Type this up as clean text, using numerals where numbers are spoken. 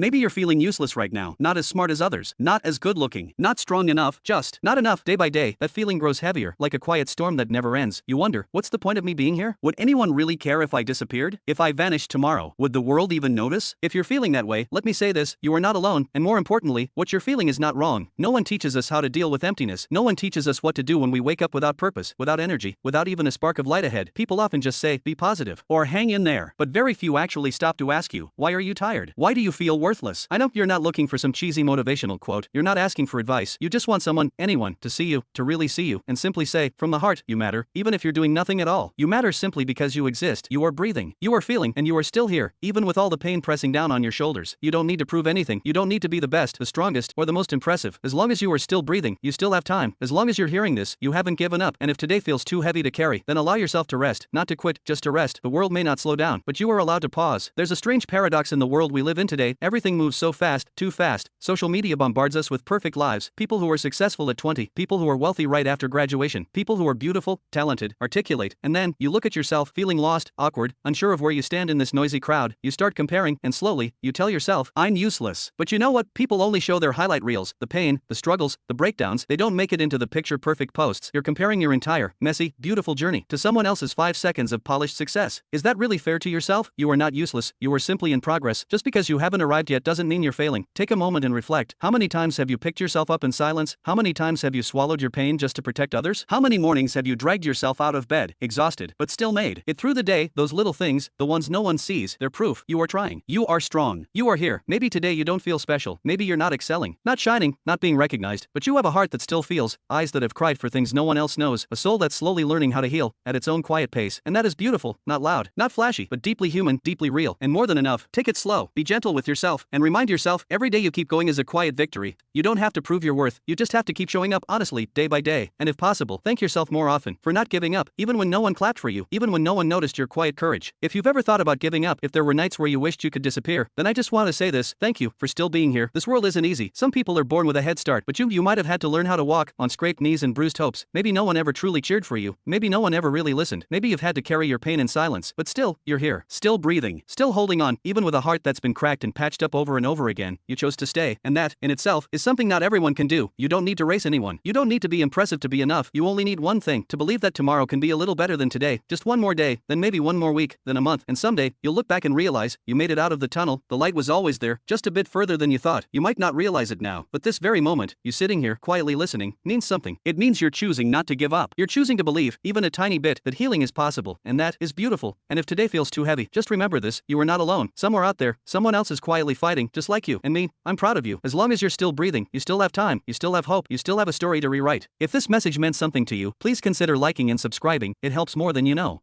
Maybe you're feeling useless right now, not as smart as others, not as good looking, not strong enough, just not enough. Day by day, that feeling grows heavier, like a quiet storm that never ends. You wonder, what's the point of me being here? Would anyone really care if I disappeared? If I vanished tomorrow, would the world even notice? If you're feeling that way, let me say this, you are not alone, and more importantly, what you're feeling is not wrong. No one teaches us how to deal with emptiness. No one teaches us what to do when we wake up without purpose, without energy, without even a spark of light ahead. People often just say, be positive, or hang in there. But very few actually stop to ask you, why are you tired? Why do you feel worthless? I know you're not looking for some cheesy motivational quote. You're not asking for advice. You just want someone, anyone, to see you, to really see you, and simply say, from the heart, you matter, even if you're doing nothing at all. You matter simply because you exist. You are breathing. You are feeling, and you are still here, even with all the pain pressing down on your shoulders. You don't need to prove anything. You don't need to be the best, the strongest, or the most impressive. As long as you are still breathing, you still have time. As long as you're hearing this, you haven't given up. And if today feels too heavy to carry, then allow yourself to rest, not to quit, just to rest. The world may not slow down, but you are allowed to pause. There's a strange paradox in the world we live in today. Everything moves so fast, too fast. Social media bombards us with perfect lives. People who are successful at 20, people who are wealthy right after graduation, people who are beautiful, talented, articulate, and then you look at yourself feeling lost, awkward, unsure of where you stand in this noisy crowd. You start comparing, and slowly, you tell yourself, I'm useless. But you know what? People only show their highlight reels, the pain, the struggles, the breakdowns. They don't make it into the picture-perfect posts. You're comparing your entire, messy, beautiful journey to someone else's 5 seconds of polished success. Is that really fair to yourself? You are not useless. You are simply in progress. Just because you haven't arrived yet doesn't mean you're failing. Take a moment and reflect. How many times have you picked yourself up in silence? How many times have you swallowed your pain just to protect others? How many mornings have you dragged yourself out of bed, exhausted, but still made it through the day? Those little things, the ones no one sees, they're proof you are trying. You are strong. You are here. Maybe today you don't feel special. Maybe you're not excelling, not shining, not being recognized, but you have a heart that still feels, eyes that have cried for things no one else knows, a soul that's slowly learning how to heal at its own quiet pace. And that is beautiful, not loud, not flashy, but deeply human, deeply real, and more than enough. Take it slow. Be gentle with yourself, and remind yourself every day you keep going is a quiet victory. You don't have to prove your worth. You just have to keep showing up honestly, day by day. And if possible, thank yourself more often for not giving up, even when no one clapped for you, even when no one noticed your quiet courage. If you've ever thought about giving up, if there were nights where you wished you could disappear, then I just want to say this, thank you for still being here. This world isn't easy. Some people are born with a head start, but you might have had to learn how to walk on scraped knees and bruised hopes. Maybe no one ever truly cheered for you. Maybe no one ever really listened. Maybe you've had to carry your pain in silence, but still, you're here, still breathing, still holding on, even with a heart that's been cracked and patched up over and over again. You chose to stay, and that, in itself, is something not everyone can do. You don't need to race anyone. You don't need to be impressive to be enough. You only need one thing, to believe that tomorrow can be a little better than today. Just one more day, then maybe one more week, then a month, and someday, you'll look back and realize, you made it out of the tunnel. The light was always there, just a bit further than you thought. You might not realize it now, but this very moment, you sitting here, quietly listening, means something. It means you're choosing not to give up. You're choosing to believe, even a tiny bit, that healing is possible, and that is beautiful. And if today feels too heavy, just remember this, you are not alone. Somewhere out there, someone else is quietly fighting, just like you and me. I'm proud of you. As long as you're still breathing, you still have time, you still have hope, you still have a story to rewrite. If this message meant something to you, please consider liking and subscribing. It helps more than you know.